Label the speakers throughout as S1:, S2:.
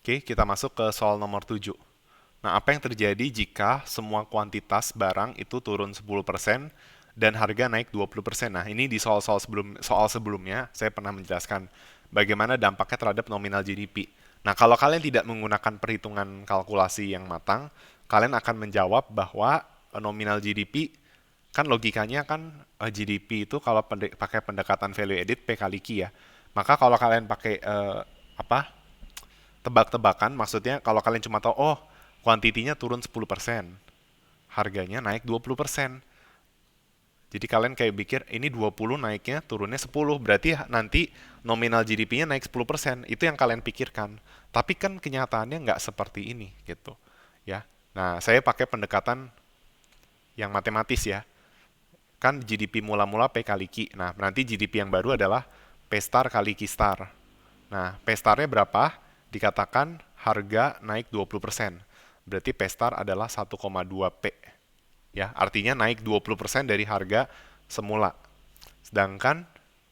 S1: Oke, kita masuk ke soal nomor 7. Nah, apa yang terjadi jika semua kuantitas barang itu turun 10% dan harga naik 20%? Nah, ini di soal sebelumnya saya pernah menjelaskan bagaimana dampaknya terhadap nominal GDP. Nah, kalau kalian tidak menggunakan perhitungan kalkulasi yang matang, kalian akan menjawab bahwa nominal GDP kan logikanya kan GDP itu kalau pakai pendekatan value added P kali Q ya. Maka kalau kalian pakai apa tebak-tebakan, maksudnya kalau kalian cuma tahu, oh, kuantitinya turun 10%, harganya naik 20%. Jadi kalian kayak pikir, ini 20 naiknya, turunnya 10, berarti nanti nominal GDP-nya naik 10%. Itu yang kalian pikirkan. Tapi kan kenyataannya nggak seperti ini, gitu. Ya. Nah, saya pakai pendekatan yang matematis ya. Kan GDP mula-mula P kali Q. Nah, nanti GDP yang baru adalah P star kali Q star. Nah, P starnya berapa? Dikatakan harga naik 20%. Berarti P star adalah 1,2 P. Ya, artinya naik 20% dari harga semula. Sedangkan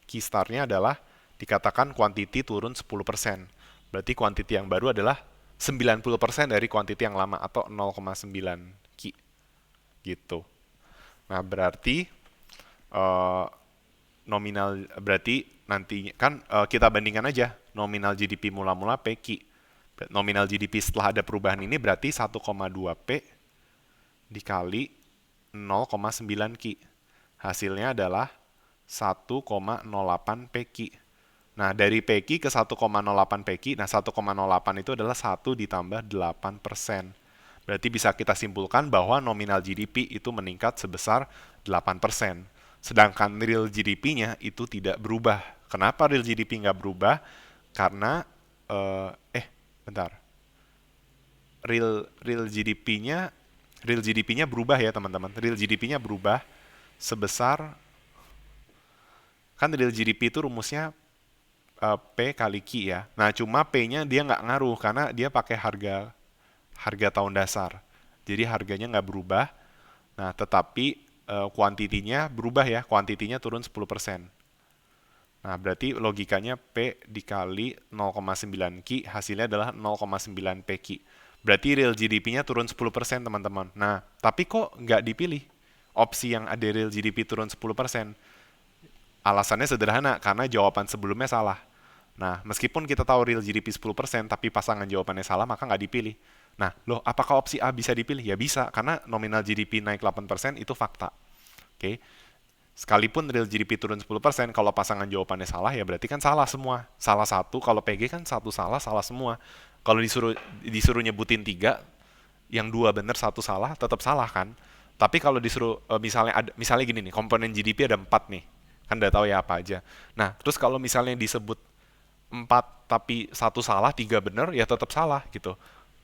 S1: Q starnya adalah dikatakan kuantiti turun 10%. Berarti kuantiti yang baru adalah 90% dari kuantiti yang lama atau 0,9 Q. Gitu. Nah, berarti eh, nominal berarti nanti kan kita bandingkan aja nominal GDP mula-mula PQ. Nominal GDP setelah ada perubahan ini berarti 1,2 P dikali 0,9 Q. Hasilnya adalah 1,08 PQ. Nah, dari PQ ke 1,08 PQ, nah 1,08 itu adalah 1 ditambah 8%. Berarti bisa kita simpulkan bahwa nominal GDP itu meningkat sebesar 8%. Sedangkan real GDP-nya itu tidak berubah. Kenapa real GDP nggak berubah? Karena, bentar. Real GDP-nya berubah ya teman-teman. Real GDP-nya berubah sebesar, kan real GDP itu rumusnya P kali Q ya. Nah, cuma P-nya dia nggak ngaruh karena dia pakai harga harga tahun dasar. Jadi harganya nggak berubah. Nah, tetapi kuantitinya berubah ya. Kuantitinya turun 10%. Nah, berarti logikanya P dikali 0,9 Q hasilnya adalah 0,9 PQ. Berarti real GDP-nya turun 10% teman-teman. Nah, tapi kok nggak dipilih opsi yang ada real GDP turun 10%? Alasannya sederhana, karena jawaban sebelumnya salah. Nah, meskipun kita tahu real GDP 10%, tapi pasangan jawabannya salah, maka nggak dipilih. Nah, loh, apakah opsi A bisa dipilih? Ya bisa, karena nominal GDP naik 8% itu fakta. Oke, sekalipun real GDP turun 10%, kalau pasangan jawabannya salah, ya berarti kan salah semua. Salah satu, kalau PG kan satu salah, salah semua. Kalau disuruh nyebutin tiga, yang dua benar, satu salah, tetap salah kan? Tapi kalau disuruh, misalnya gini nih, komponen GDP ada 4 nih. Kan udah tahu ya apa aja. Nah, terus kalau misalnya disebut 4 tapi satu salah, tiga benar, ya tetap salah gitu.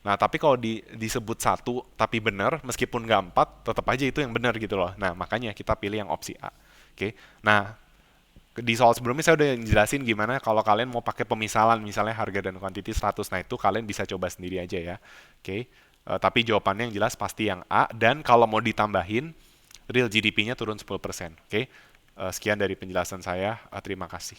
S1: Nah, tapi kalau disebut satu tapi benar, meskipun nggak 4, tetap aja itu yang benar gitu loh. Nah, makanya kita pilih yang opsi A. Oke. Nah, di soal sebelumnya saya udah jelasin gimana kalau kalian mau pakai pemisalan, misalnya harga dan kuantiti 100. Nah, itu kalian bisa coba sendiri aja ya. Oke. Tapi jawabannya yang jelas pasti yang A. Dan kalau mau ditambahin, real GDP-nya turun 10%. Oke. Sekian dari penjelasan saya. Terima kasih.